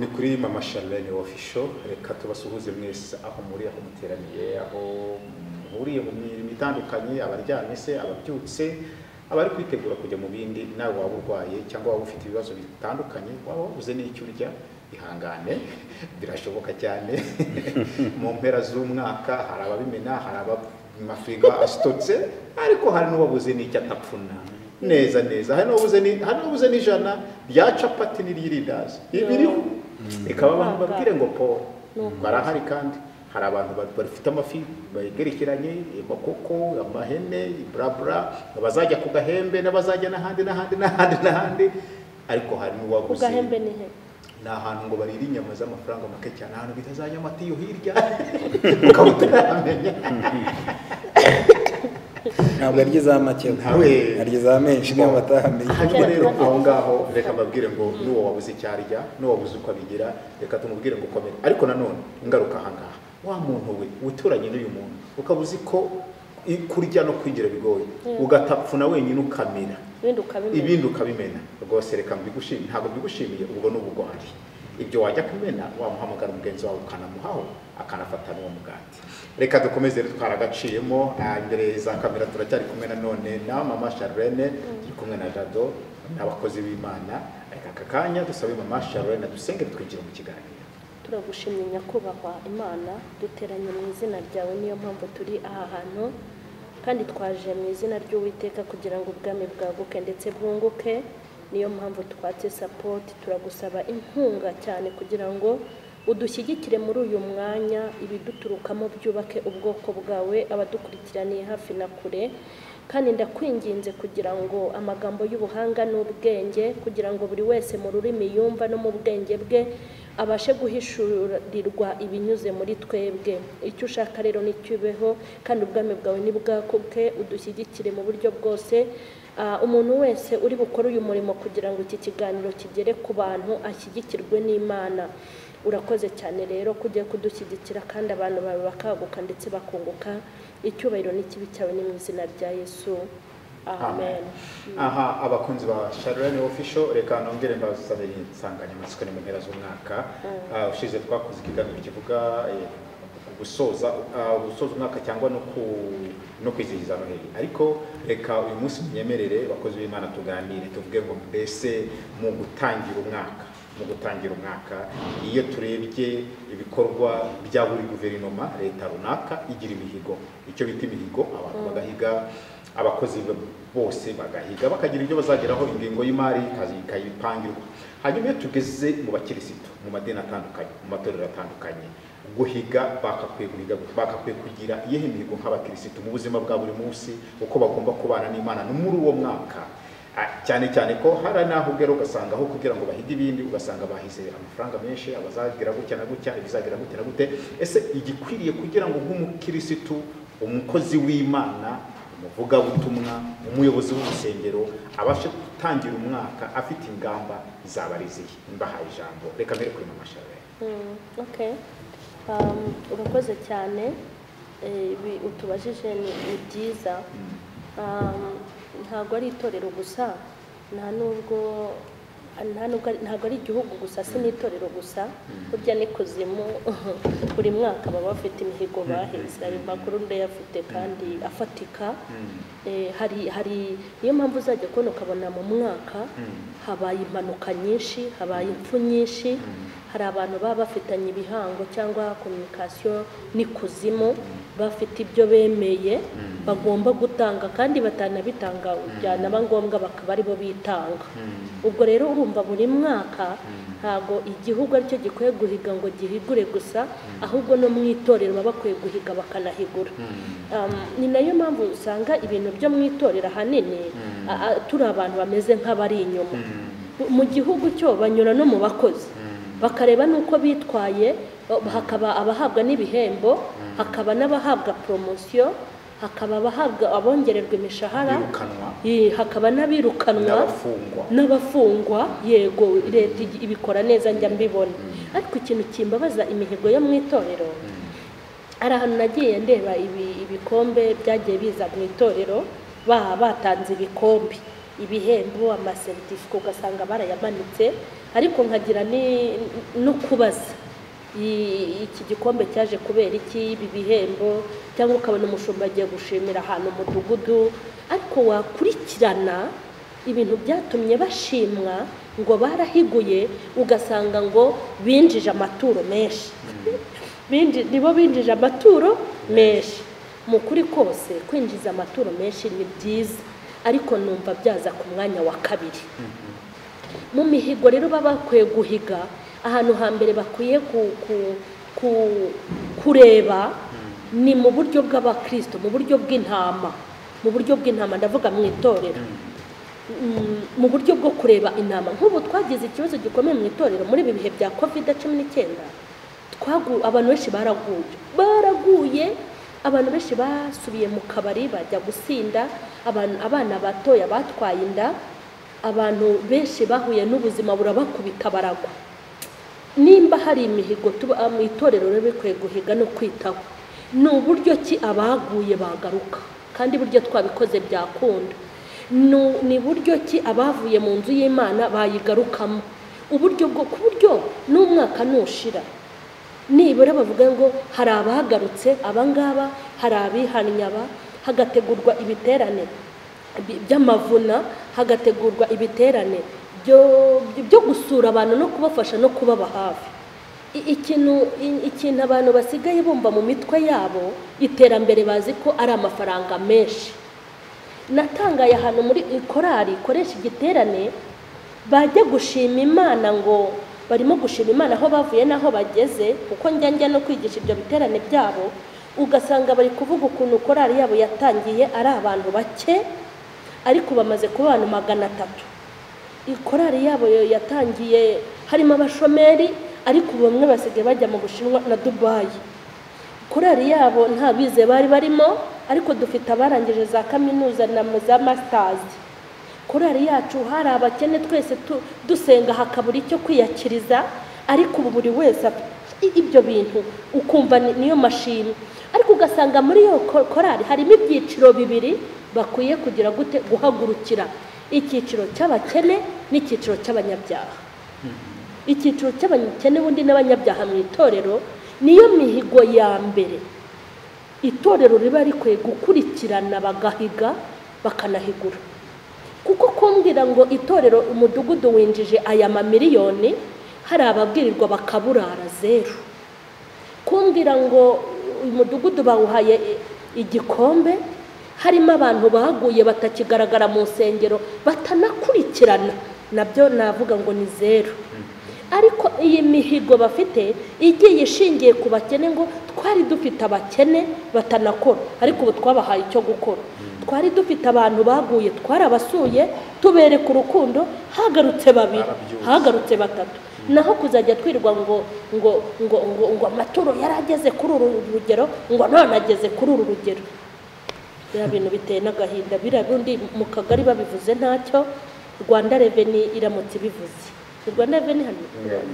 Ni kuri Mama Charlene Official, reka tubasuhuze mwese aho muri aho muteraniye, aho muri mu mirimo itandukanye, abaryamye se, ababyutse, abari kwitegura kujya mu bindi, nawe waba urwaye cyangwa waba ufite ibibazo bitandukanye, waba wabuze n'icyo urya, ihangane birashoboka cyane. Mu mpera z'umwaka hari ababimena, hari abamafriga asitotse, ariko hari n'uwabuze n'icyo atapfuna neza neza. Hari n'uwabuze n'ijana rya capati n'iririndazi ibiriho. Ikaba abantu babwire ngo Paul barahari, kandi hari abantu bafite amafi bagerekeranye, amakoko, amahene, brabra, bazajya ku gahembe n'abazajya n'ahandi, ariko hari n'uwabuze. Ku gahembe ni he? Ni ahantu ngo barira inyama z'amafaranga make cyane, ahantu bitazajya amatiyo hirya ukaba utaramenya. Ntabwo arya za make, arya za menshi niyo batahamenye. Hanyuma rero aho ngaho reka mbabwire ngo n'uwo wabuze icyo arya, n'uwo wabuze uko abigira, reka tumubwire ngo komera. Ariko nanone ingaruka aha ngaha, wa muntu we uturanye n'uyu muntu ukabuze ko kurya no kwigira bigoye, ugatapfuna wenyine ukamira ibindi ukabimena, rwose reka mbigushimire. Ntabwo mbigushimiye, ubwo n'ubugwari. Ibyo wajya kumena wamuhamagara umugenzi wawe ukanamuhaho akanafata n'uwo mugati. Reka dukomeze twaragaciyemo imbere za kamera, turacyari kumwe na none na Mama Charlene, turi kumwe na Jado n'abakozi b'Imana. Reka aka kanya dusabe Mama Charlene dusenge twinjira mu kiganiro. Turagushimye nyakubahwa Imana, duteranye mu izina ryawe, niyo mpamvu turi aha hantu, kandi twaje mu izina ry'Uwiteka kugira ngo ubwami bwaguke ndetse bwunguke. Niyo mpamvu twatse support, turagusaba inkunga cyane kugira ngo udushyigikire muri uyu mwanya, ibiduturukamo byubake ubwoko bwawe, abadukurikiraniye hafi na kure. Kandi ndakwinginze kugira ngo amagambo y'ubuhanga n'ubwenge, kugira ngo buri wese mu rurimi yumva no mu bwenge bwe abashe guhishurirwa ibinyuze muri twebwe. Icyo ushaka rero nicyubeho, kandi ubwami bwawe nibwakuke, udushyigikire mu buryo bwose. Umuntu wese uri bukora uyu murimo kugira ngo iki kiganiro kigere ku bantu ashyigikirwe n'Imana. Urakoze cyane rero kujya kudushyigikira, kandi abantu bawe bakaguka ndetse bakunguka. Icyubahiro n'ikibi cyawe ni mu izina rya Yesu, amen. Aha abakunzi ba Charlene Official, reka nongere mbasabire insanganyamatsiko ni mu mpera z'umwaka. Ushize twakoze ikiganiro kivuga gusoza umwaka cyangwa no kwizihiza Noheli, ariko reka uyu munsi munyemerere bakozi b'Imana tuganire, tuvuge ngo mbese mu gutangira umwaka iyo turebye ibikorwa bya buri guverinoma, leta runaka igira imihigo, icyo bita imihigo. Abantu bagahiga, abakozi bose bagahiga, bakagira ibyo bazageraho, ingengo y'imari ikayipangirwa. Hanyuma iyo tugeze mu bakirisitu, mu madini atandukanye, mu matorero atandukanye, guhiga bakakwiye kugira iyihe mihigo nk'abakirisitu mu buzima bwa buri munsi, uko bagomba kubana n'Imana no muri uwo mwaka. Cyane ko hari naho ugera ugasanga aho kugira ngo bahige ibindi, ugasanga bahize amafaranga menshi, abazagira gutya na gutya, ibizagira gutya na gute. Ese igikwiriye kugira ngo nk'umukirisitu, umukozi w'Imana, umuvugabutumwa, umuyobozi w'urusengero abashe gutangira umwaka afite ingamba zabariziye? Mbahaye ijambo, reka mbere kuri Mama Charlene. Okay. Urakoze cyane, utubajije ni byiza. Ntabwo ari itorero gusa, ntabwo ari igihugu gusa, si n'itorero gusa, burya n'ikuzimu buri mwaka baba bafite imihigo bahize. Ayo makuru ndayafite kandi afatika. Hari niyo mpamvu uzajya kubona ukabona mu mwaka habaye impanuka nyinshi, habaye impfu nyinshi. Hari abantu baba bafitanye ibihango cyangwa communication n'ikuzimu, bafite ibyo bemeye bagomba gutanga, kandi batanabitanga byanaba ngombwa bakaba ari bo bitanga. Ubwo rero urumva buri mwaka ntago igihugu aricyo gikwiye guhiga ngo gihigure gusa, ahubwo no mu itorero baba bakwiye guhiga bakanahigura. Ni nayo mpamvu usanga ibintu byo mu itorero ahanini turi abantu bameze nk'abari inyuma. Mu gihugu cyo banyura no mu bakozi bakareba nuko bitwaye, hakaba abahabwa n'ibihembo, hakaba n'abahabwa promotion, hakaba abahabwa abongererwa imishahara, hakaba n'abirukanwa n'abafungwa. Yego, leta ibikora neza, njya mbibona. Ariko ikintu kimbabaza imihigo yo mu itorero, ari ahantu nagiye ndeba ibikombe byagiye biza mu itorero, batanze ibikombe ibihembo amasertifika ugasanga barayamanitse ariko nkagira no kubaza iki gikombe cyaje kubera iki ibi bihembo cyangwa ukabona umushumba agiye gushimira ahantu umudugudu ariko wakurikirana ibintu byatumye bashimwa ngo barahiguye ugasanga ngo binjije amaturo menshi nibo binjije amaturo menshi mu kuri kose kwinjiza amaturo menshi ni byiza ariko numva byaza ku mwanya wa kabiri mu mihigo rero baba bakwiye guhiga ahantu hambere bakwiye kureba ni mu buryo bw'abakristo mu buryo bw'intama ndavuga mu itorero mu buryo bwo kureba intama nk'ubu twagize ikibazo gikomeye mu itorero muri ibi bihe bya COVID-19 abantu benshi baraguye abantu benshi basubiye mu kabari bajya gusinda abana batoya batwaye inda abantu benshi bahuye n'ubuzima burabakubita baragwa nimba hari imihigo tuba mu itorero rero bikwiye guhiga no kwitaho ni uburyo ki abaguye bagaruka kandi buryo twabikoze byakunda ni buryo ki abavuye mu nzu y'Imana bayigarukamo uburyo bwo ku buryo n'umwaka nushira nibura bavuga ngo hari abagarutse abangaba hari abihanyaba hagategurwa ibiterane by'amavuna hagategurwa ibiterane byo gusura abantu no kubafasha no kubaba hafi ikintu abantu basigaye bumva mu mitwe yabo iterambere bazi ko ari amafaranga menshi natangaye ahantu muri korari ikoresha igiterane bajya gushima Imana ngo barimo gushima Imana aho bavuye n'aho bageze kuko njya no kwigisha ibyo biterane byabo ugasanga bari kuvuga ukuntu korari yabo yatangiye ari abantu bake ariko bamaze kuba abantu 300 ikorari yabo yatangiye harimo abashomeri ariko bamwe basigaye bajya mu Bushinwa na Dubai korari yabo nta bize bari barimo ariko dufite abarangije za kaminuza na za masters korari yacu hari abakene twese dusenga hakabura icyo kwiyakiriza ariko ubu buri wese ibyo bintu ukumva niyo mashini ariko ugasanga muri yo korari harimo ibyiciro bibiri bakwiye kugira gute guhagurukira icyiciro cy'abakene n'icyiciro cy'abanyabyaha icyiciro cy'abakene bundi n'abanyabyaha mu itorero niyo mihigo ya mbere itorero riba rikwiye gukurikirana bagahiga bakanahigura kuko kumbwira ngo itorero umudugudu winjije aya mamiliyoni hari ababwirirwa bakaburara zero kumbwira ngo umudugudu bawuhaye igikombe harimo abantu baguye batakigaragara mu nsengero batanakurikirana nabyo navuga ngo ni zero ariko iyi mihigo bafite igiye ishingiye ku bakene ngo twari dufite abakene batanakora ariko ubu twabahaye icyo gukora twari dufite abantu baguye twarabasuye tubereka urukundo hagarutse 2 hagarutse 3 naho kuzajya twirwa ngo amaturo yarageze kuri uru rugero ngo none ageze kuri uru rugero bya bintu biteye n'agahinda birabundi mu kagari babivuze ntacyo Rwanda Revenue iramutse bivuze Rwanda Revenue hano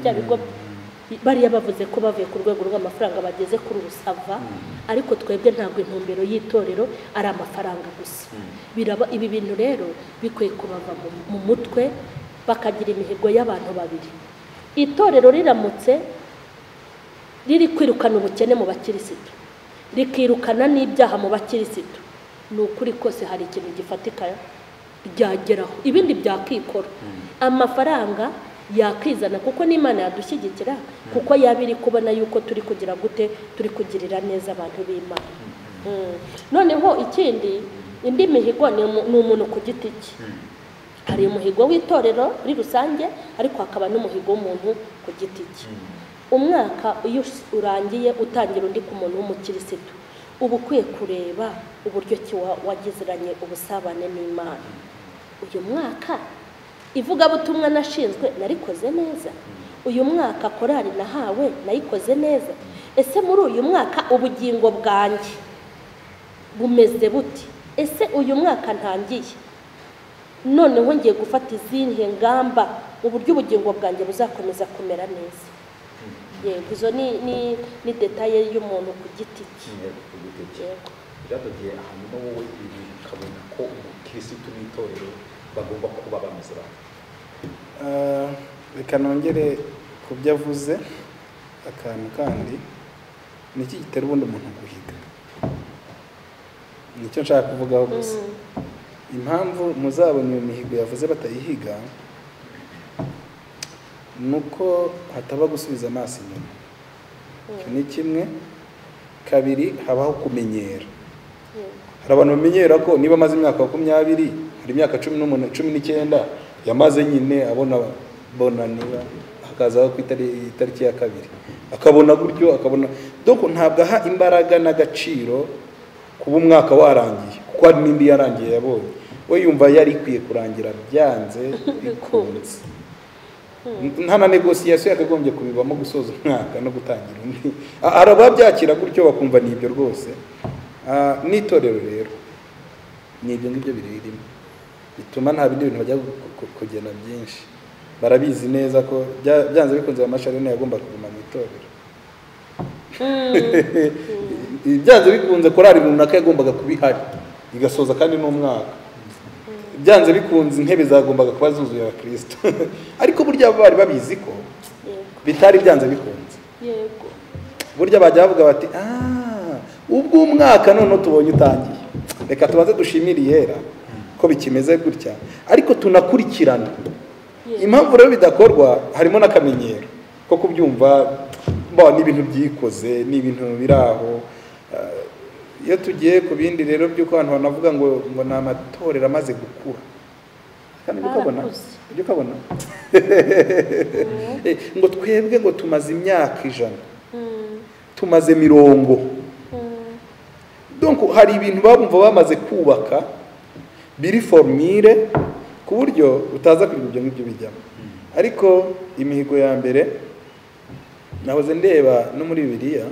bya bigo bariya bavuze ko bavuye ku rwego rw'amafaranga bageze kuri urusava ariko twebwe ntabwo intumbero y'itorero ari amafaranga gusa biraba ibi bintu rero bikwiye kubava mu mutwe bakagira imihigo y'abantu babiri itorero riramutse riri kwirukana ubukene mu bakirisitu rikirukana n'ibyaha mu bakirisitu ni ukuri kose hari ikintu gifatika ryageraho ibindi byakikora amafaranga yakizana kuko n'Imana yadushyigikira kuko yabiri kubona yuko turi kugira gute turi kugirira neza abantu b'Imana noneho ikindi indi mihigo ni umuntu ku giti cye hari umuhigo w'itorero muri rusange ariko hakaba n'umuhigo w'umuntu ku giti cye umwaka iyo urangiye utangira undi ku muntu w'umukirisitu uba ukwiye kureba uburyo ki wagiziranye ubusabane n'Imana uyu mwaka ivugabutumwa nashinzwe narikoze neza uyu mwaka korari nahawe nayikoze neza ese muri uyu mwaka ubugingo bwanjye bumeze buti ese uyu mwaka ntangiye noneho ngiye gufata izihe ngamba uburyo ubugingo bwanjye buzakomeza kumera neza yego izo ni detaye y'umuntu ku giti cye byatugiye hanyuma wowe ukabona ko umukirisitu n'itorero bagomba kuba bameze bate? Reka nongere ku byo avuze akantu kandi ni iki gitera ubundi umuntu guhiga, nicyo nshaka kuvugaho gusa. Impamvu muzabona iyo mihigo yavuze batayihiga nuko hataba gusubiza amaso inyuma. Icyo ni kimwe. Kabiri, habaho kumenyera. Hari abantu bamenyera ko niba amaze imyaka 20, hari imyaka 19 yamaze nyine abona niba akazaho ku itariki ya kabiri akabona gutyo, akabona donc ntabwo aha imbaraga n'agaciro kuba umwaka warangiye, kuko hari n'indi yarangiye yabonye, we yumva yari ikwiye kurangira byanze bikunze. Nta na negosiyasiyo yakagombye kubibamo gusoza umwaka no gutangira undi. Araba byakira gutyo bakumva ni ibyo rwose. N'itorero rero ni ibyo ngibyo birimo bituma nta bindi bintu bajya kugena byinshi. Barabizi neza ko byanze bikunze amasharene yagomba kuguma mu itorero. Byanze bikunze korari runaka yagombaga kubihari igasoza kandi n'umwaka. Byanze bikunze intebe zagombaga kuba zuzuye abakristo. Ariko burya bari babizi ko bitari byanze bikunze. Yego. Burya bajya bavuga bati ubwo umwaka none tubonye utangiye, reka tubaze dushimira Yera ko bikimeze gutya, ariko tunakurikirana. Impamvu rero bidakorwa harimo n'akamenyero ko kubyumva ni ibintu byikoze, ni ibintu biraho. Iyo tugiye ku bindi rero by'uko abantu banavuga ngo ni amatorero amaze gukura, kandi ukabona ngo twebwe ngo tumaze imyaka 100, tumaze 90. Donc hari ibintu babumva bamaze kubaka biri formire ku buryo utaza kwiga ibyo ngibyo bijyamo. Ariko imihigo ya mbere nahoze ndeba no muri Bibiliya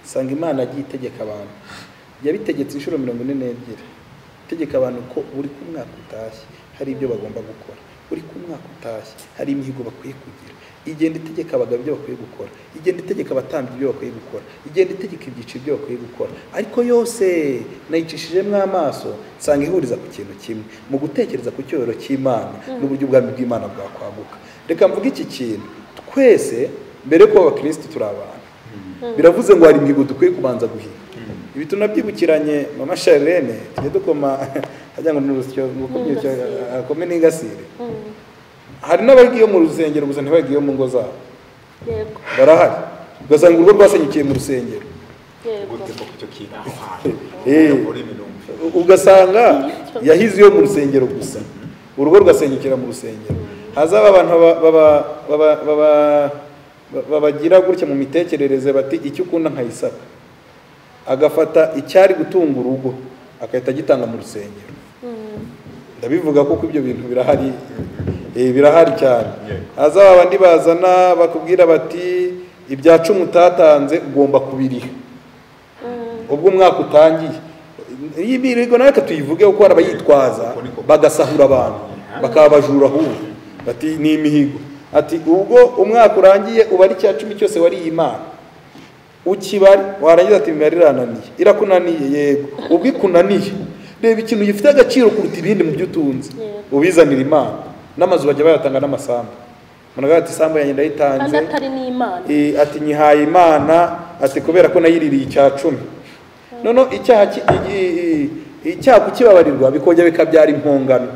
sanga Imana agiye itegeka abantu, yabitegetse inshuro 42, itegeka abantu ko buri ku mwaka utashye hari ibyo bagomba gukora, buri ku mwaka utashye hari imihigo bakwiye kugira. Igenda itegeka abagabo ibyo bakwiye gukora, igenda itegeka abatambyi ibyo bakwiye gukora, igenda itegeka ibyiciro ibyo bakwiye gukora. Ariko yose nayicishijemo amaso nsanga ihuriza ku kintu kimwe, mu gutekereza ku cyororo cy'Imana n'uburyo ubwami bw'Imana bwakwaguka. Reka mvuge iki kintu, twese mbere ko abakristo turi abantu, biravuze ngo hari imihigo dukwiye kubanza guhiga. Ibi tunabyibukiranye mama Charlene tujye dukoma hajya ngo n'urusyo ngukubyucyo akome n'ingasire. Hari n'abagiye mu rusengero gusa ntibagiye mu ngo zabo. Yego. Barahari. Ugasanga urugo rwasenyukiye mu rusengero. Yego. Ugasanga yahize iyo mu rusengero gusa, urugo rwasenyukira mu rusengero. Hazaba abantu babagira gutya mu mitekerereze bati icyo ukunda nka Isaka, agafata icyari gutunga urugo akahita agitanga mu rusengero. Ndabivuga kuko ibyo bintu birahari, birahari cyane. Hazaba abandi bazana bakubwira bati ibya 10 utatanze ugomba kubiriha ubwo umwaka utangiye. Iyi birigo nawe tuyivuge uko arabayitwaza bagasahura abantu bakabajura ahubwo bati ni imihigo. Ati ubwo umwaka urangiye ubari cya 10 cyose wari Imana ukibari warangiza ati imibare irananiye, irakunaniye. Yego, ubwo ikunaniye reba ikintu gifite agaciro kuruta ibindi mu byo utunze ubizanira Imana. N'amazu bajya bayatanga n'amasambu. Munaga ati sambu yanjye ndayitanze kandi atari n'Imana. Ati nyihaye Imana, ati kubera ko nayiririye icya 10. Nono icyaha kukibabarirwa bikongera bikabyara impongano,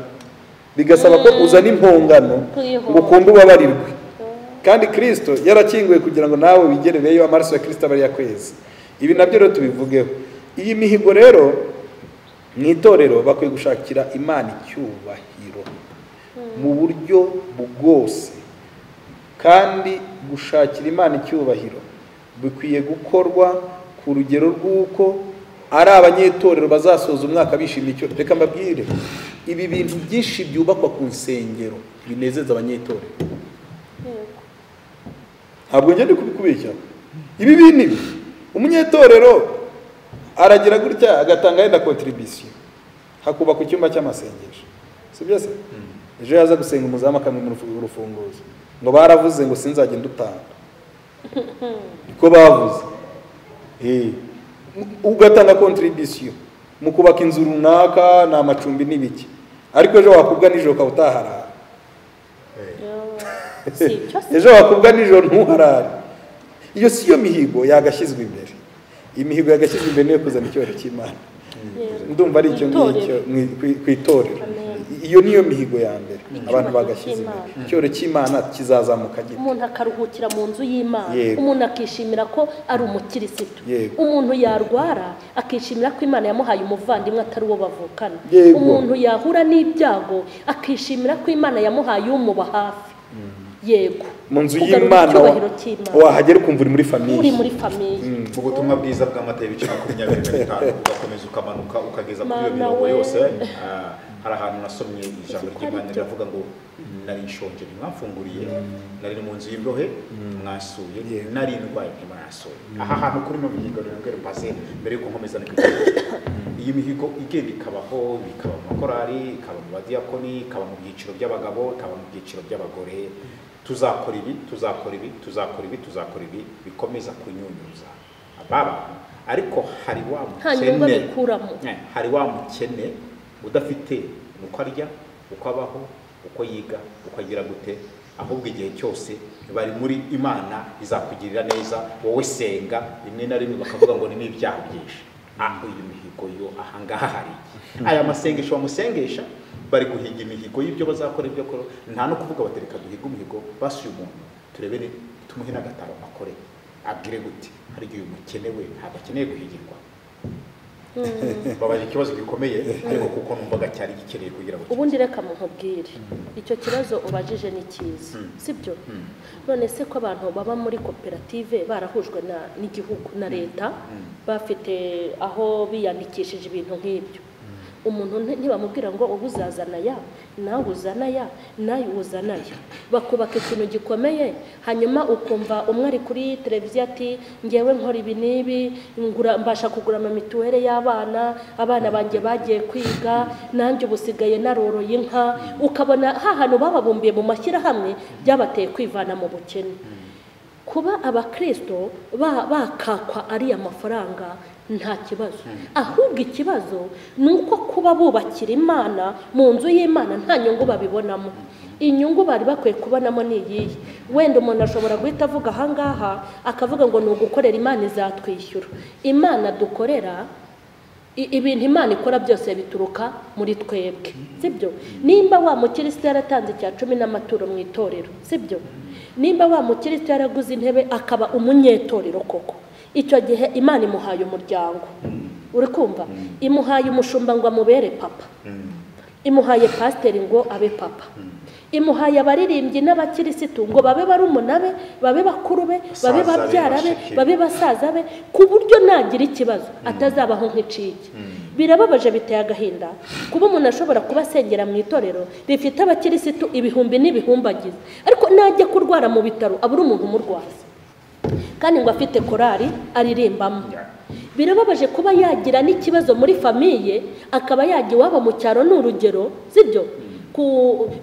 bigasaba ko uzana impongano ngo kumbe ubabarirwe. Kandi Kristo yarakinguye kugira ngo nawe wigerereyo, amaraso ya Kristo bari yakweze. Ibi nabyo rero tubivugeho. Iyi mihigo rero mu itorero bakwiye gushakira Imana icyubahiro mu buryo bwose, kandi gushakira Imana icyubahiro bikwiye gukorwa ku rugero rw'uko ari abanyetorero bazasoza umwaka bishimiye icyo. Reka mbabwire, ibi bintu byinshi byubakwa ku nsengero binezeza abanyetorero. Ntabwo ngende kubikubeshya. Ibi bintu umunyetorero aragira gutya agatanga yenda contribution hakubaka icyumba cy'amasengesho, sibyo se? Ejo yaza gusenga umuzamu akamwe mu rufunguzo ngo baravuze ngo sinzagenda utanga ko bavuze. Ugatanga contribution mu kubaka inzu runaka n'amacumbi n'ibiki. ariko ejo wakubwa nijoro ukaba utaharara, si icyo se. ejo wakubwa nijoro ntuharare. Iyo si yo mihigo yagashyizwe imbere. Imihigo yagashyizwe imbere niyo kuzana icyubahiro cy'Imana. Ndumva ari icyo ngicyo ku itorero. Iyo niyo mihigo ya mbere abantu bagashyize imbere. Icyubahiro cy'Imana kizazamuka gito, umuntu akaruhukira mu nzu y'Imana, umuntu akishimira ko ari umukirisitu, umuntu yarwara akishimira ko Imana yamuhaye umuvandimwe atari uwo bavukana, umuntu yahura n'ibyago akishimira ko Imana yamuhaye umuba hafi. Yego, mu nzu y'Imana wahagera ukumva uri muri famiye, uri muri famiye. Ubutumwa bwiza bw'Amatayo ibice 25 ugakomeza ukamanuka ukageza kuri iyo mirongo yose. Hari ahantu nasomye ijambo ry'Imana riravuga ngo nari nshonje ntimwamfunguriye, nari mu nzu y'imbohe mwasuye, nari ndwaye ntimwasuye. Aha hantu kuri no mihigo rero pase mbere yuko nkomeza n'ikigero. Iyi mihigo igenda ikabaho, bikaba mu makorari, ikaba mu badiyakoni, ikaba mu byiciro by'abagabo, ikaba mu byiciro by'abagore. Tuzakora ibi, tuzakora ibi, tuzakora ibi, tuzakora ibi, bikomeza kunyunyuza ababa. Ariko hari wa mukene, hari wa mukene udafite uko arya, uko abaho, uko yiga, uko agira gute, ahubwo igihe cyose bari muri Imana izakugirira neza. Wowe senga, rimwe na rimwe bakavuga ngo ni n'ibyaha byinshi. Uyu mihigo yo ahangaha hari aya masengesho bamusengesha, bari guhiga imihigo y'ibyo bazakora, ibyo kora. Nta no kuvuga batereka duhiga umuhigo basuye umuntu turebere tumuhe n'agataro akore, abwire gute hari igihe umukene we ntabwo akeneye guhigirwa. Babaje ikibazo gikomeye, ariko kuko numvaga cyari gikeneye kugira ngo ubundi reka munkubwire icyo kibazo ubajije ni cyiza, sibyo? None se ko abantu baba muri koperative barahujwe n'igihugu na leta, bafite aho biyandikishije ibintu nk'ibyo, umuntu ntibamubwira ngo ubuzazana ya nawe uzana ya nawe uzana ya, bakubaka ikintu gikomeye. Hanyuma ukumva umwe ari kuri televiziyo ati ngewe nkora ibi n'ibi, mbasha kugura amamituwere y'abana, abana banjye bagiye kwiga, nanjye ubusigaye naroroye inka. Ukabona hantu bababumbiye mu mashyirahamwe byabateye kwivana mu bukene. Kuba abakristo bakakwa ariya mafaranga nta kibazo, ahubwo ikibazo ni uko kuba bubakira Imana mu nzu y'Imana nta nyungu babibonamo. Inyungu bari bakwiye kubonamo ni iyihe? Wenda umuntu ashobora guhita avuga ahangaha akavuga ngo ni ugukorera Imana izatwishyura. Imana dukorera, ibintu Imana ikora byose bituruka muri twebwe, sibyo? Nimba wa mukristo yaratanze icya 10 n'amaturo mu itorero, sibyo? Nimba wa mukristo yaraguze intebe akaba umunyetorero koko, icyo gihe Imana imuhaye umuryango, uri kumva? Imuhaye umushumba ngo amubere papa, imuhaye pasiteri ngo abe papa, imuhaye abaririmbyi n'abakirisitu ngo babe barumuna be, babe bakuru be, babe babyara be, babe basaza be, ku buryo nagira ikibazo atazabaho nk'iciki. Birababaje, biteye agahinda kuba umuntu ashobora kuba asengera mu itorero rifite abakirisitu ibihumbi n'ibihumbagiza, ariko najya kurwara mu bitaro abura umuntu umurwaza kandi ngo afite korari aririmbamo. Birababaje kuba yagira n'ikibazo muri famiye akaba yajya iwabo mu cyaro, n'urugero, sibyo?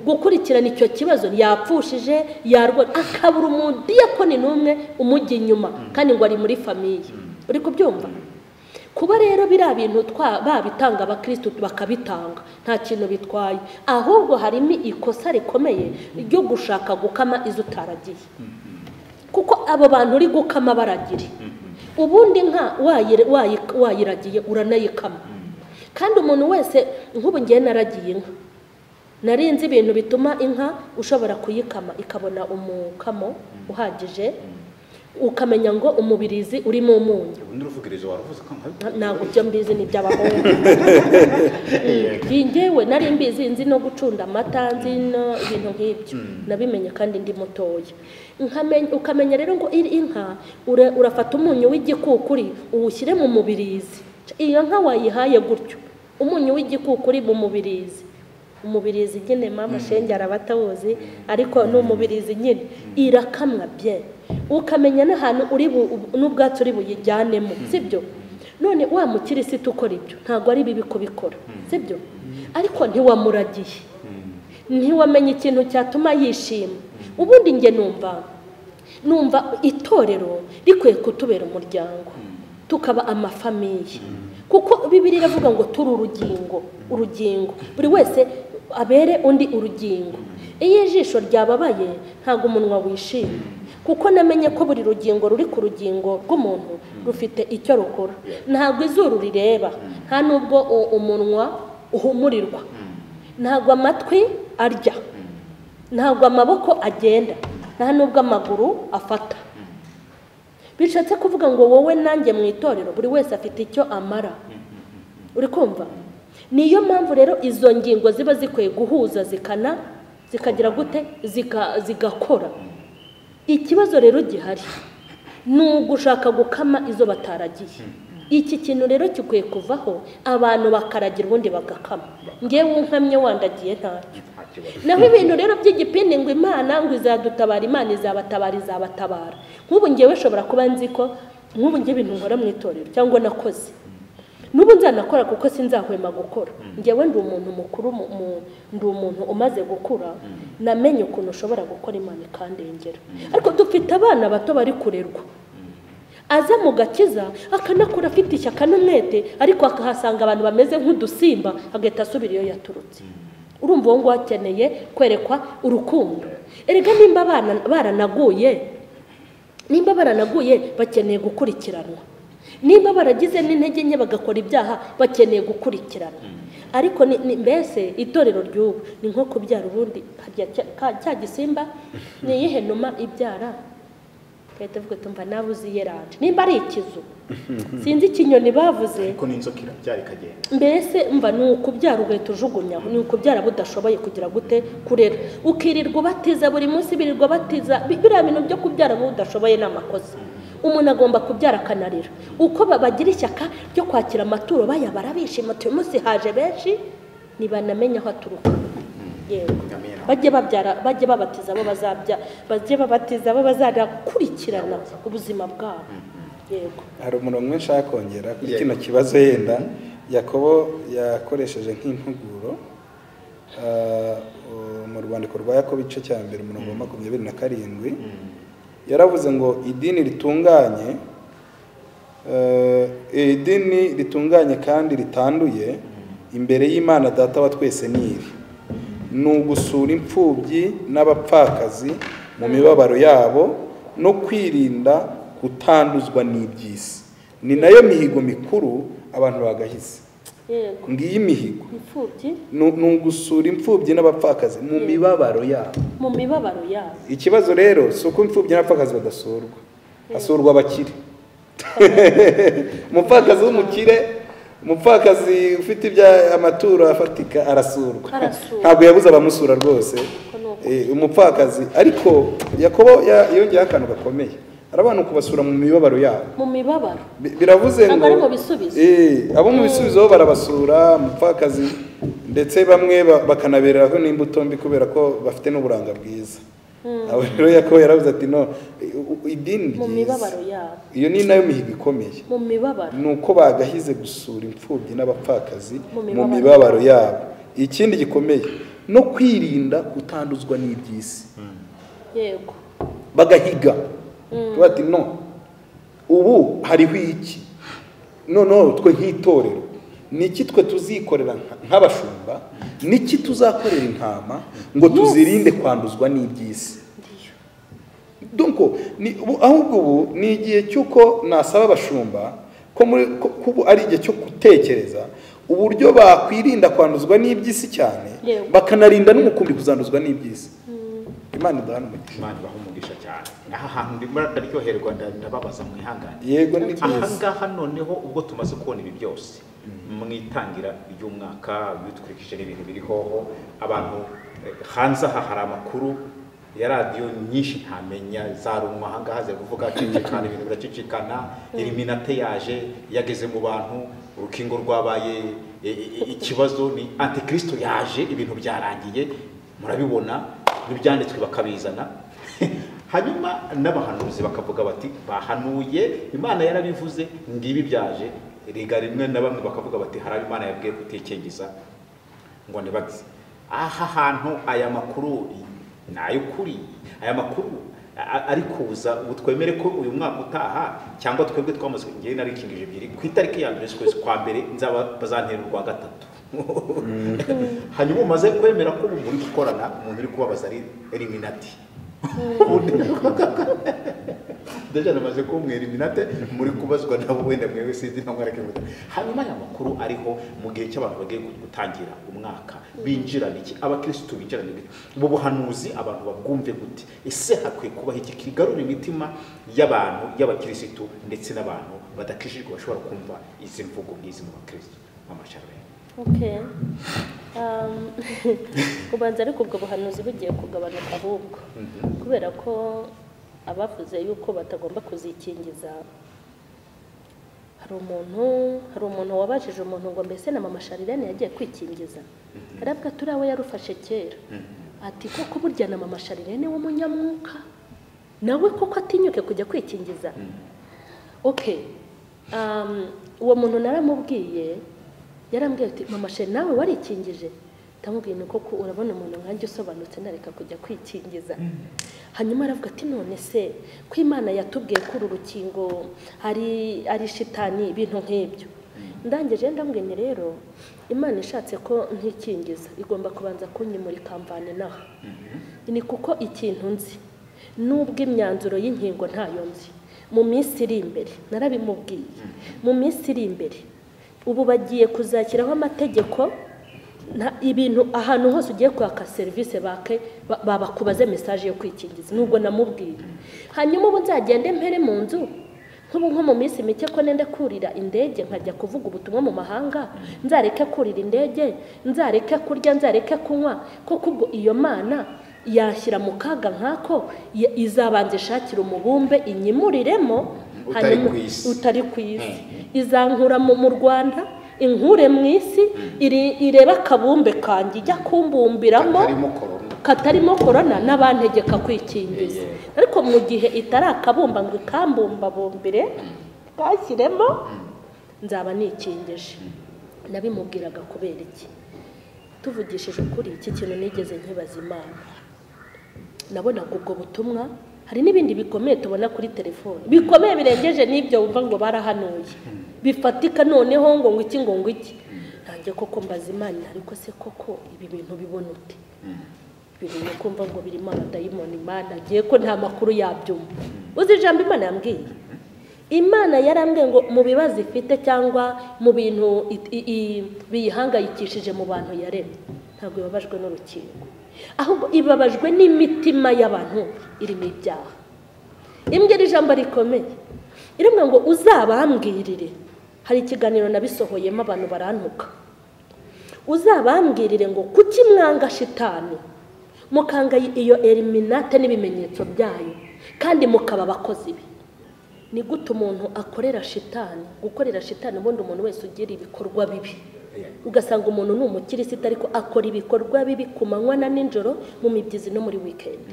Gukurikirana icyo kibazo yapfushije, yarwara, akabura umudiyakoni n'umwe umujya inyuma kandi ngo ari muri famiye. Uri kubyumva? Kuba rero biriya bintu babitanga abakristo bakabitanga nta kintu bitwaye, ahubwo harimo ikosa rikomeye ryo gushaka gukama izo utaragiye. Kuko abo bantu uri gukama baragire, ubundi nka wayiragiye uranayikama. Kandi umuntu wese, nk'ubu ngiye naragiye inka, narinzi ibintu bituma inka ushobora kuyikama ikabona umukamo uhagije, ukamenya ngo umubirizi urimo umunyu. Nduruvugirizo waruvuze ko ntabwo byo mbizi ni by'abahungu. Ngewe nari mbizi, nzi no gucunda amata, nzi no ibintu nk'ibyo nabimenye kandi ndi mutoya. Ukamenya rero ngo inka urafata umunyu w'igikukuri uwushyire mu mubirizi. Iyo nka wayihaye gutyo umunyu w'igikukuri mu mubirizi, umubirizi nyine mama shenge arabatawuzi, ariko n'umubirizi nyine irakamwa bye, ukamenya n'ahantu uri n'ubwatsi uri buyijyanemo, sibyo? None wa mukirisitu ukora ibyo ntabwo ari bibi kubikora, sibyo? Ariko ntiwamuragiye, ntiwamenye ikintu cyatuma yishima. Ubundi nge numva itorero rikwiye kutubera umuryango, tukaba amafamiye, kuko Bibiliya iravuga ngo turi urugingo, buri wese abere undi urugingo. Iyo ijisho ryababaye ntabwo umunwa wishimye, kuko namenye ko buri rugingo ruri ku rugingo rw'umuntu rufite icyo rukora. Ntabwo izuru rireba, nta nubwo umunwa uhumurirwa, ntabwo amatwi arya, ntabwo amaboko agenda, nta nubwo amaguru afata. Bishatse kuvuga ngo wowe nanjye mu itorero buri wese afite icyo amara. Uri kumva? Niyo mpamvu rero izo ngingo ziba zikwiye guhuza zikagira gute zigakora. Ikibazo rero gihari ni ugushaka gukama izo bataragiye. Iki kintu rero kikwiye kuvaho, abantu bakaragira ubundi bagakama. Ngewe unkamye wandagiye ntacyo. Naho ibintu rero by'igipindi ngo Imana ngo izadutabara, Imana izabatabara. Nk'ubu ngewe shobora kuba nzi ko nk'ubu nge ibintu nkora mu itorero cyangwa nakoze, n'ubu nzanakora kuko sinzahwema gukora. Ngewe ndi umuntu mukuru, ndi umuntu umaze gukura, namenye ukuntu ushobora gukora Imana ikandengera. Ariko dufite abana bato bari kurerwa, aza mu gakiza akanakura afite ishyaka n'umwete, ariko akahasanga abantu bameze nk'udusimba, agahita asubira iyo yaturutse. Urumva uwo ngo akeneye kwerekwa urukundo. Erega nimba abana baranaguye bakeneye gukurikiranwa, nimba baragize n'intege nke bagakora ibyaha bakeneye gukurikiranwa. Ariko mbese itorero ry'ubu ni nko kubyara ubundi cya gisimba ni iyihe numa ibyara kahita vuga tumva nabuze yeranje, nimba ari ikizu sinzi ikinyoni bavuze, ariko n'inzoka irabyara ikagenda. Mbese mva ni ukubyara ugahita ujugunya, ni ukubyara budashoboye kugira gute kurera, ukirirwa batiza buri munsi, birirwa batiza. Biriya bintu byo kubyara budashoboye ni amakosa. Umuntu agomba kubyara akanarira. Uko bagira ishyaka ryo kwakira amaturo bayabara bishima, uyu munsi haje benshi, nibanamenya aho aturuka. Yego, bajye babatiza abo bazabya, bajye babatiza abo bazakurikirana ubuzima bwabo. Yego, hari umuntu umwe nshaka kongera kuri kino kibazo. Yenda Yakobo yakoresheje nk'intuguro mu rwandiko rwa Yakobo igice cya 2:27 yaravuze ngo idini ritunganye kandi ritanduye imbere y'Imana Data wa twese niri, ni ugusura imfubyi n'abapfakazi mu mibabaro yabo no kwirinda gutanduzwa n'iby'isi. Ni nayo mihigo mikuru abantu bagahize. yego, Ngiyi mihigo imfubyi ni ugusura imfubyi n'abapfakazi mu mibabaro yabo. Ikibazo rero si uko imfubyi n'abapfakazi badasurwa, hasurwa abakire. Umupfakazi w'umukire, umupfakazi ufite amaturo afatika arasurwa, ntabwo yabuze abamusura rwose. Umupfakazi ariko Yakobo yongeye akantu gakomeye, arabana kubasura mu mibabaro yabo. Mu mibabaro biravuze ngo ari mu bisubizo. Abo mu bisubizo barabasura umupfakazi, ndetse bamwe bakanaberaho n'imbuto mbi kubera ko bafite n'uburanga bwiza. Abo rero Yakobo yaravuze ati no, idini mu mibabaro yabo, iyo ni nayo mihigo ikomeye. Mu mibabaro nuko bagahize gusura imfubyi n'abapfakazi mu mibabaro yabo. Ikindi gikomeye no kwirinda gutanduzwa n'iby'isi. Yego, bagahiga bati no, ubu hariho iki, no twe nk'itorero niki twe tuzikorera nk'abashumba, niki tuzakorera intama ngo tuzirinde kwanduzwa n'iby'isi. Donc ahubwo ubu ni igihe cy'uko nasaba abashumba ko ari igihe cyo gutekereza uburyo bakwirinda kwanduzwa n'iby'isi cyane, bakanarinda n'umukumbi kuzanduzwa n'iby'isi. Imana idahana umugisha. Imana ibaha umugisha cyane. Aha hantu ndimo ndaryoherwa, ndababaza mu ihangane. Yego, ni byiza. Aha ngaha noneho ubwo tumaze kubona ibi byose mwitangira ry'umwaka, bitwikije n'ibintu biriho abantu hanze aha, hari amakuru ya radio nyinshi ntamenya zarumwa aha ngaha ziri kuvuga cicikana, ibintu biracicikana, Illuminati yaje yageze mu bantu, urukingo rwabaye ikibazo, ni Antikristo yaje, ibintu byarangiye murabibona, n'ibyanditswe bakabizana. Hanyuma n'abahanuzi bakavuga bati bahanuye, Imana yarabivuze, ngibi byaje. Riga rimwe na bamwe bakavuga bati hari Imana yabwiye kutekengeza ngo nibagize. Aha hantu aya makuru nayo kuri aya makuru ari kuza, ubutwemere ko uyu mwaka utaha cyangwa twebwe twamaze ngiye narikingije ebyiri ku itariki ya 1 kwezi kwa mbere nzaba bazantera urwa gatatu. hanyuma umaze kwemera ko ubu muri gukorana umuntu uri kubabaza ari eliminati deja namaze kumwera eliminate muri kubazwa nabo wenda mwewe sinzi ntabwo arakemuta. Hanyuma aya makuru ariho mu gihe cy'abantu bagiye gutangira umwaka binjirana iki, abakristo binjirana iki, ubu buhanuzi abantu babwumve gute, ese hakwiye kubaho iki kigarura imitima y'abantu y'abakristo ndetse n'abantu badakishijwe bashobora kumva izi mvugo nk'izi mu bakristo amashara. Okay. Kubanza ariko ubwo buhanuzi bugiye kugabanuka ahubwo kubera ko abavuze yuko batagomba kuzikingiza, hari umuntu wabajije umuntu ngo mbese na mama Sharirene yagiye kwikingiza, arabwa turawe yarufashe kera, ati koko burya na mama Sharirene w'umunyamwuka nawe koko atinyuke kujya kwikingiza. Okay. Uwo muntu naramubwiye, yarambwiye ati mama Sheri nawe warikingije, ndamubwiye nuko urabona umuntu nkanjye usobanutse nareka kujya kwikingiza. Hanyuma aravuga ati none se ko Imana yatubwiye ko uru rukingo ari shitani ibintu nk'ibyo. Ndangeje ndambwiye rero Imana ishatse ko ntikingiza igomba kubanza kunyimurika mvane naho. Ni kuko ikintu nzi nubwo imyanzuro y'inkingo ntayo nzi, mu minsi iri imbere narabimubwiye, mu minsi iri imbere ubu bagiye kuzakiraho amategeko ibintu ahantu hose ugiye kwaka service babakubaze message yo kwikingiza nubwo namubwira. Hanyuma ubu nzagende mpere mu nzu nk'ubu nko mu minsi mike ko nende kurira indege nkajya kuvuga ubutumwa mu mahanga, nzareke kurira indege, nzareke kurya, nzareke kunywa, koko ubwo iyo Mana yashyira mu kaga nkako izabanze shakira umubumbe inyimuriremo utari ku isi, izankura mu Rwanda inkure mu isi ireba akabumbe kanjye ijya kumbumbiramo katarimo korona n'abantegeka kwikingiza. Ariko mu gihe itari akabumba ngo ikambumbabumbire kashyiremo nzaba nikingije. Nabimubwiraga kubera iki, tuvugishije ukuri iki kintu nigeze nkibaza Imana. Nabonaga ubwo butumwa, hari n'ibindi bikomeye tubona kuri telefone bikomeye birengeje n'ibyo wumva ngo barahanuye bifatika, noneho ngo iki nanjye koko mbaza Imana, ariko se koko ibi bintu bibona ute? Birimo kumva ngo birimo abadayimoni. Imana agiye ko nta makuru yabyumva. Uzi ijambo Imana yambwiye, Imana yarambwiye ngo mu bibazo ifite cyangwa mu bintu biyihangayikishije mu bantu yaremye, ntabwo ibabajwe n'urukingo, ahubwo ibabajwe n'imitima y'abantu irimo ibyaha. Imbwira ijambo rikomeye, irimwe ngo uzabambwirire, hari ikiganiro nabisohoyemo abantu barantuka, uzabambwirire ngo kuki mwanga shitani mukanga iyo eliminate n'ibimenyetso byayo kandi mukaba abakozi be. Ni gute umuntu akorera shitani? Gukorera shitani ubundi umuntu wese ugira ibikorwa bibi, ugasanga umuntu ni umukirisitu ariko akora ibikorwa bibi ku manywa na nijoro, mu mibyizi no muri weekend,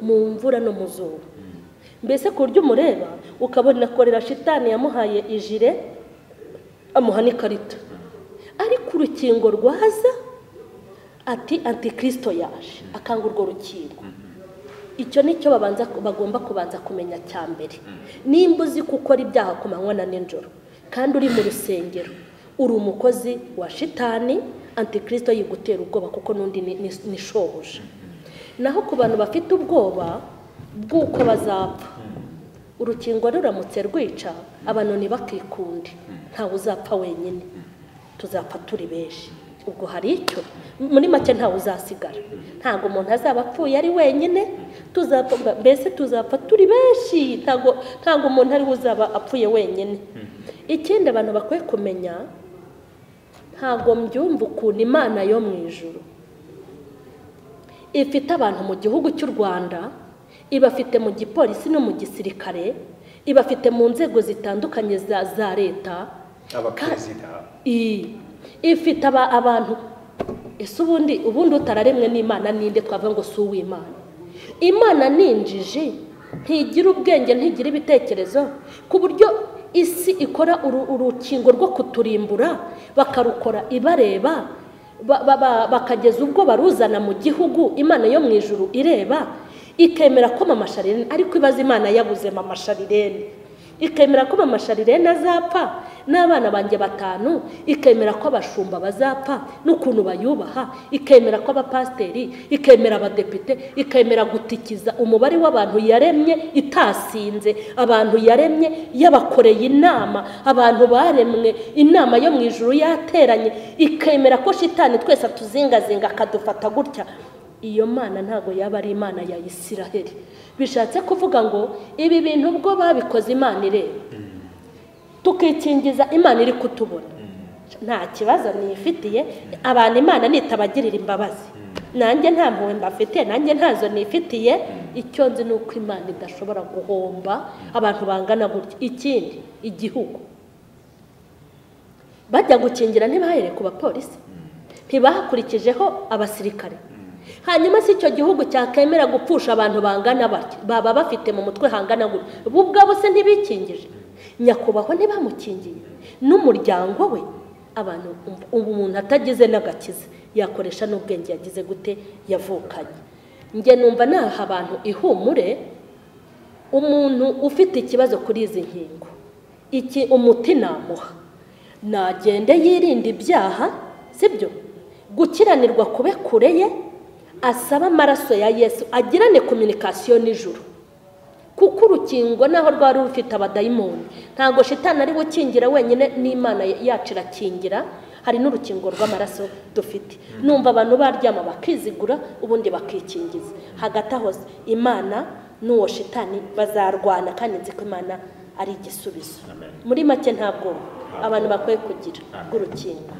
mu mvura no mu zuba. Mbese ku buryo umureba ukabona akorera shitani yamuhaye ijire amuha n'ikarita, ariko urukingo rwaza ati antikristo yaje akanga urwo rukingo. Icyo nicyo bagomba kubanza kumenya cya mbere. Nimba uzi gukora ibyaha ku manywa na nijoro kandi uri mu rusengero, uri umukozi wa shitani, antikristo yigutera ubwoba kuko n'undi ni shohoje. Naho ku bantu bafite ubwoba bw'uko bazapfa, urukingo ruramutse rwica abantu ntibakikunde, ntawe uzapfa wenyine, tuzapfa turi benshi. Ubwo hari icyo muri make ntawe uzasigara, ntago umuntu azaba apfuye ari wenyine, tuzapfa mbese tuzapfa turi benshi, ntago umuntu ari uzaba apfuye wenyine. Ikindi abantu bakwiye kumenya, ntago mbyumva ukuntu Imana yo mu ijuru ifite abantu mu gihugu cy'u Rwanda, ibafite mu gipolisi no mu gisirikare, ibafite mu nzego zitandukanye za leta, abaperezida, ifite abantu. Ese ubundi utararemwe n'Imana ninde twavuga ngo si uw'Imana? Imana ninjije, ntigira ubwenge, ntigira ibitekerezo, ku buryo isi ikora urukingo rwo kuturimbura bakarukora ibareba, bakageza ubwo baruzana mu gihugu. Imana yo mu ijuru ireba ikemera ko mama Sharirene, ariko ibaza Imana yabuze mama Sharirene ikemera ko mama Sharirene azapfa n'abana banjye 5, ikemera ko abashumba bazapfa n'ukuntu bayubaha, ikemera ko abapasteri, ikemera abadepite, ikemera gutikiza umubare w'abantu yaremye itasinze, abantu yaremye yabakoreye inama, abantu baremwe inama yo mu ijuru yateranye, ikemera ko shitani twese tuzingazinga akadufata gutya. Iyo mana ntago yaba ari imana ya Isiraheli. Bishatse kuvuga ngo ibi bintu ubwo babikoze Imana ireba, tukikingiza Imana iri kutubona, nta kibazo nifitiye. Abantu Imana nitabagirira imbabazi, nanjye nta mpuhwe mbafitiye, nanjye ntazo nifitiye. Icyo nzi ni uko Imana idashobora guhomba abantu bangana gutya. Ikindi, igihugu bajya gukingira ntibahere ku bapolisi, ntibahakurikijeho abasirikare. Hanyuma si icyo gihugu cyakemera gupfusha abantu bangana batyo, baba bafite mu mutwe hangana gutya, bo ubwabo se ntibikingije? Nyakubahwa ntibamukingiye n'umuryango we. Abantu umuntu atagize n'agakiza yakoresha n'ubwenge yagize gute yavukanye. Nge numva naha abantu ihumure, umuntu ufite ikibazo kuri izi nkingo, iki umuti namuha nagende yirinda ibyaha, sibyo? Gukiranirwa kube kure ye, asaba amaraso ya Yesu, agirane communication n'ijuru. Kuko urukingo naho rwari rufite abadayimoni, ntago shitani ari gukingira wenyine, n'Imana yacu irakingira. Hari n'urukingo rw'amaraso dufite. Numva abantu baryama bakizigura ubundi bakikingiza. Hagati aho Imana n'uwo shitani bazarwana, kandi nzi ko Imana ari igisubizo. Muri make ntabwo abantu bakwiye kugira urukingo.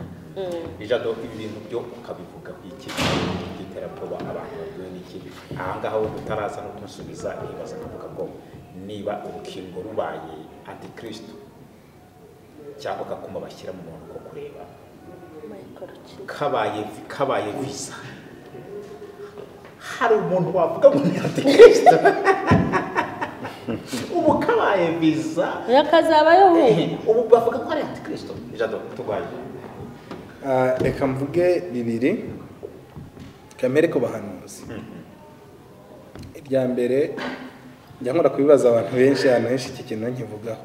Ijado ibintu byo ukabivuga iki giterabwoba abantu bagiye n'iki. Ahangaha wo utaraza no kumusubiza nibaza kuvuga ngo niba urukingo rubaye antikristo cyangwa kakuma bashyira mu muntu ko kureba kabaye visa, hari umuntu wavuga ngo ni antikristo ubu kabaye visa yakazabayo ubu bavuga ko ari antikristo. Ijado tubaye reka mvuge bibiri kamere ko bahanuzi. Irya mbere njya nkora kubibaza abantu benshi, ahantu henshi iki kintu nkivugaho.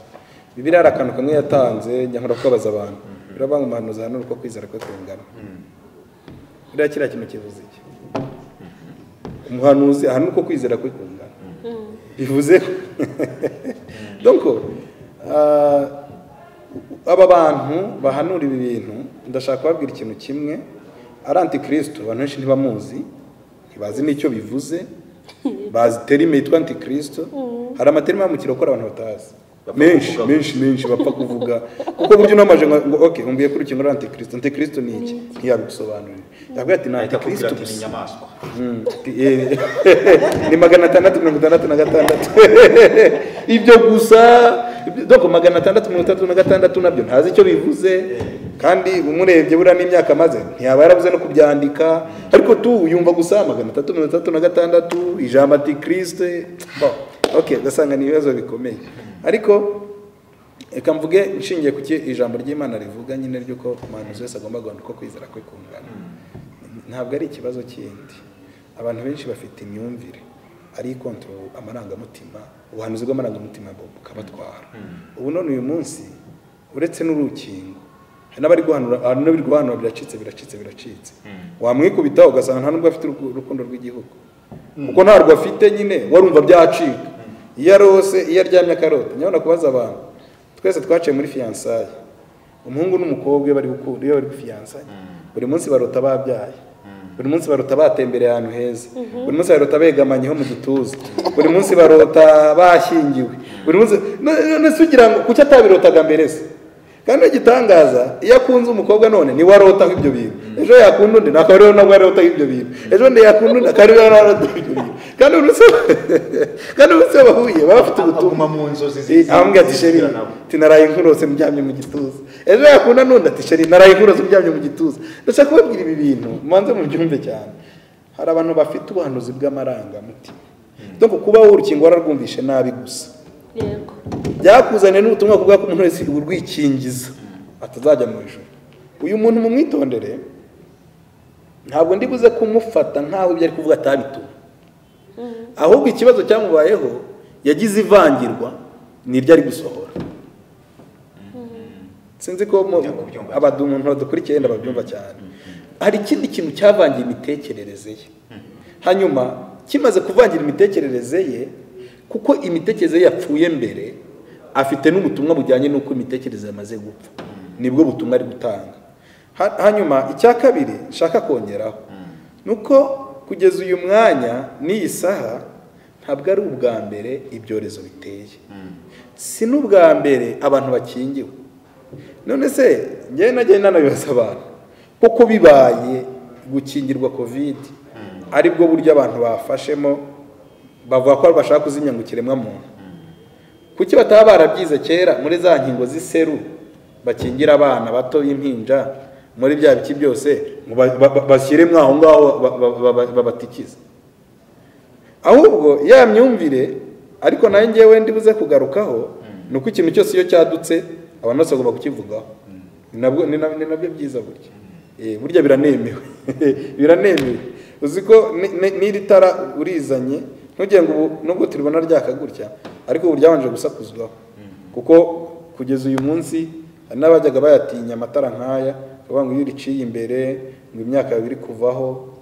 Bibiliya ari akantu kamwe yatanze, njya nkora kubaza abantu, biravuga ngo umuhanuzi ahanura uko kwizera kwe kungana. Biriya kiriya kintu kivuze iki? Umuhanuzi ahanura uko kwizera kwe kungana, bivuze donc aba bantu bahanura ibi bintu, ndashaka kubabwira ikintu kimwe. Ari antikristo, abantu benshi ntibamuzi, ntibazi n'icyo bivuze, bazi terime yitwa antikristo. Hari amaterime mu kirokora abantu batazi, menshi bapfa kuvuga, kuko buryo namaje ngo okay umbiye kuri urukingo rw'antikristo. Antikristo ni iki? Ntiyabisobanurira. Yabwiye ati na antikristo ni inyamaswa. Ni 666 ibyo gusa. Donc 666 nabyo ntazi icyo bivuze, kandi umurebye bura n'imyaka maze ntiyaba yarabuze no kubyandika. Ariko tu yumva gusa 666 ijambo antikristo. Bon, okay, gasanga ni ibibazo bikomeye. Ariko eka mvuge nshingiye ku ijambo ry'Imana rivuga nyine ryuko umuhanuzi wese agomba guhana uko kwizera kwe kungana. Ntabwo ari ikibazo kindi. Abantu benshi bafite imyumvire ari control amarangamutima, ubuhanuzi bw'amarangamutima bukabatwara. Ubu none uyu munsi uretse n'urukingo, n'abari guhanura biracitse. Wamwikubita ugasanga nta nubwo afite urukundo rw'igihugu, kuko ntarwo afite nyine, warumva byacika. Iyo arose, iyo aryamye akarota. Nyabona kubaza abantu, twese twaciye muri fiançailles, umuhungu n'umukobwa bari gukura, iyo bari gufiançailles, buri munsi barota babyaye, buri munsi barota batembereye ahantu heza, buri munsi barota begamanyeho mu gituza, buri munsi barota bashyingiwe, buri munsi none sugira ngo kuki atabirotaga mbere se? Kandi igitangaza, iyo akunze umukobwa none ni warotaho ibyo bintu, ejo yakunda undi nakarero nawe warotaho ibyo bintu, ejo ndi yakunda undi akarero narotaho ibyo bintu. Kandi uruse bahuye bafite ubutumwa mu nzozi ambwira ati sheri tinaraye nkurose mbyamye mu gituza, ejo yakunda nundi ati sheri naraye nkurose mbyamye mu gituza. Ndashaka kubabwira ibi bintu manze mu byumve cyane. Hari abantu bafite ubuhanuzi bw'amaranga mutima, donc kuba urukingo wararwumvishe nabi gusa. Yego, byakuzaniye n'ubutumwa kuvuga ko umuntu wese urwikingiza atazajya mu ijuru. Uyu muntu mu mwitondere, ntabwo ndi buze kumufata nkaho ibyo ari kuvuga atabituma. Ahubwo ikibazo cyamubayeho yagize ivangirwa niryo ari gusohora. Sinzi ko umuntu badukurikiye yenda babyumva cyane. Hari ikindi kintu cyavangiye imitekerereze ye, hanyuma kimaze kuvangira imitekerereze ye, kuko imitekerereze yapfuye mbere, afite n'ubutumwa bujyanye n'uko imitekerereze yamaze gupfa, nibwo butumwa ari gutanga. Hanyuma icya kabiri nshaka kongeraho nuko kugeza uyu mwanya n'iyi saha ntabwo ari ubwa mbere ibyorezo biteye, si n'ubwa mbere abantu bakingiwe. None se njyewe nagiye nanabibaza abantu kuko bibaye gukingirwa covid aribwo buryo abantu bafashemo, bavuga ko bashaka kuzimya ngo ikiremwa muntu. Kuki bataba barabyize kera muri za nkingo z'iseru bakingira abana bato y'impinja, muri bya biki byose bashyire mwaho ngaho babatikiza? Ahubwo ya myumvire, ariko nayo ngewe ndibuze kugarukaho, nuko ikintu cyose iyo cyadutse abantu bose bagomba kukivugaho. Ni nabyo byiza burya. Burya biranemewe. Biranemewe. Uzi ko n'iri tara urizanye ntugire ngo nubwo turibona ryaka gutya, ariko ubu ryabanje gusakuzwaho, kuko kugeza uyu munsi n'abajyaga bayatinya amatara nk'aya, bavuga ngo iyo riciye imbere ngo imyaka biri kuvaho,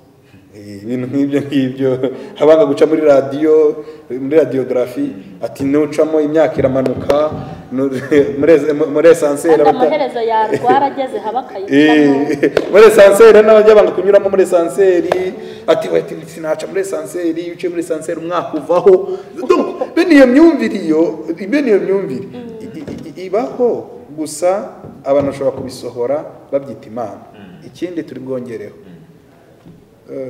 ibintu nk'ibyo habanga guca muri radiografi ati nucamo imyaka iramanuka muri esanseri, amaherezo yarwarageze habakayicamo muri esanseri n'abajya banga kunyuramo muri esanseri, ati wati sinaca muri esanseri, uciye muri esanseri umwaka uvaho. Bene iyo myumvire ibaho, gusa abantu bashobora kubisohora babyita Imana. Ikindi turi bwongereho,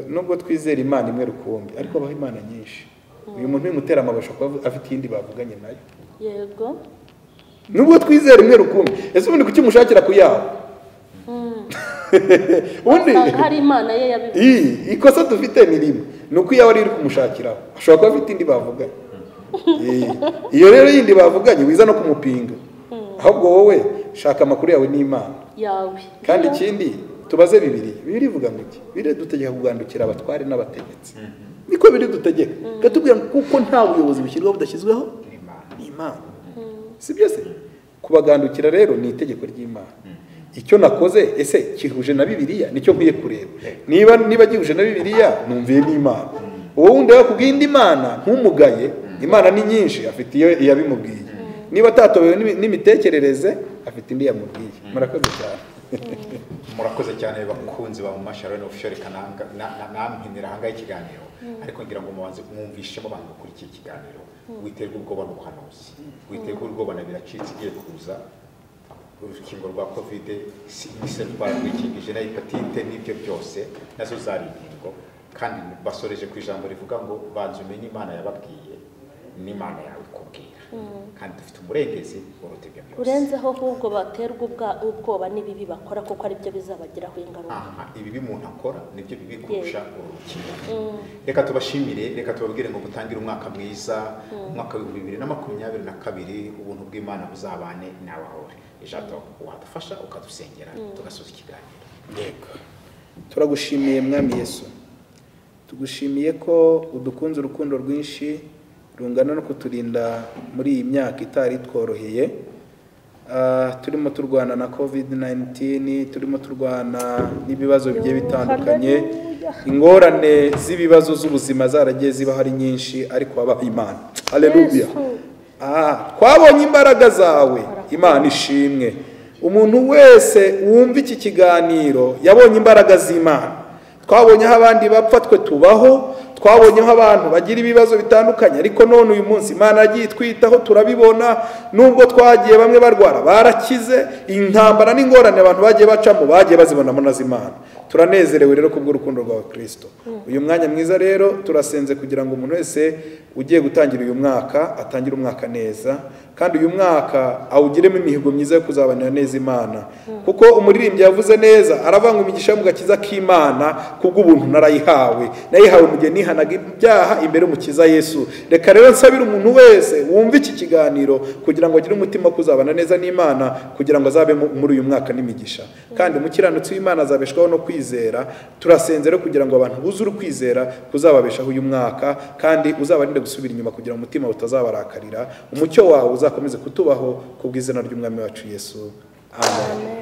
nubwo twizera Imana imwe rukumbi, ariko abaho Imana nyinshi. Uyu muntu w'imutera amabasha kuba afite iyindi bavuganye nayo. Yego. Nubwo twizera imwe rukumbi, ese ubundi kuki mushakira kuyaho? Ubundi hari Imana ye yabivuze. Ikosa dufite ni rimwe, nuko iyo ari kumushakiraho ashobora kuba afite indi bavuganye. Iyo rero yindi bavuganye wiza no kumupinga, ahubwo wowe shaka amakuru yawe n'Imana yawe. Kandi ikindi tubaze Bibiliya ivuga ngo iki? Bibiliya dutegeka kugandukira abatware n'abategetsi. Niko biri dutegeka. Gatubwira kuko nta buyobozi bushyirwaho budashyizweho n'Imana. Si byose kubagandukira rero ni itegeko ry'Imana. Icyo nakoze ese kihuje na Bibiliya, nicyo nkwiye kureba. Niba gihuje na Bibiliya numviye n'Imana. Uwo wundi yakubwiye indi Imana ntumugaye, Imana ni nyinshi, afite iyo yabimubwiye. Niba atatobewe n'imitekerereze, afite indi yamubwiye. Murakoze cyane. Murakoze cyane bakunzi ba Masharo no Official Kananga nampinira hanga ikiganiro, ariko ngira ngo mubanze mwumvishemo abantu kuri iki kiganiro. Witerwa ubwoba n'ubuhanuzi, witerwa ubwoba na biracitse igiye kuza urukingo rwa covid, n'isepara rwikingije na hepatite n'ibyo byose nazo zari ingingo, kandi basoreje ku ijambo rivuga ngo banze umenye Imana yababwiye n'Imana yawe ikubwira. Kandi dufite umurengezi urutebya byose. Urenzeho ahubwo baterwa ubwoba n'ibibi bakora, kuko ari byo bizabagiraho ingaruka. Ibibi umuntu akora nibyo bibi kurusha urukingo. Reka tubashimire, reka tubabwire ngo mutangire umwaka mwiza, umwaka wa 2022, ubuntu bw'Imana buzabane nawe ahore. Ijambo wadufasha ukadusengera tugasoza ikiganiro. Yego. Turagushimiye Mwami Yesu. Tugushimiye ko udukunze urukundo rwinshi rungana no kuturinda muri iyi myaka itari tworoheye. Turimo turwana na covid-19, turimo turwana n'ibibazo bigiye bitandukanye, ingorane z'ibibazo z'ubuzima zaragiye ziba hari nyinshi, ariko wabaha Imana. Haleluya. Twabonye imbaraga zawe, Imana ishimwe. Umuntu wese wumva iki kiganiro yabonye imbaraga z'Imana. Twabonye aho abandi bapfa, twe tubaho. Twabonye aho abantu bagira ibibazo bitandukanye, ariko none uyu munsi Imana yagiye twitaho, turabibona. Nubwo twagiye bamwe barwara barakize, intambara n'ingorane abantu bagiye bacamo bagiye bazibonamo na z'Imana. Turanezerewe rero kubw'urukundo rwa Kristo. Uyu mwanya mwiza rero turasenze kugira ngo umuntu wese ugiye gutangira uyu mwaka atangire umwaka neza, kandi uyu mwaka awugiremo imihigo myiza yo kuzabanira neza Imana. Kuko umuririmbyi yavuze neza, aravanga imigisha yo mu gakiza k'Imana kubw'ubuntu narayihawe. Nayihawe mu gihe nihanaga ibyaha imbere y'Umukiza Yesu. Reka rero nsabira umuntu wese wumva iki kiganiro kugira ngo agire umutima kuzabana neza n'Imana, kugira ngo azabe muri uyu mwaka n'imigisha. Kandi umukiranutsi w'Imana azabeshwaho no kwizera kwizera. Turasenze rero kugira ngo abantu buzure ukwizera kuzababeshaho uyu mwaka, kandi uzabarinde gusubira inyuma kugira ngo umutima utazabarakarira. Umucyo wawe uzakomeze kutubaho kubw'izina ry'umwami wacu Yesu. Amen.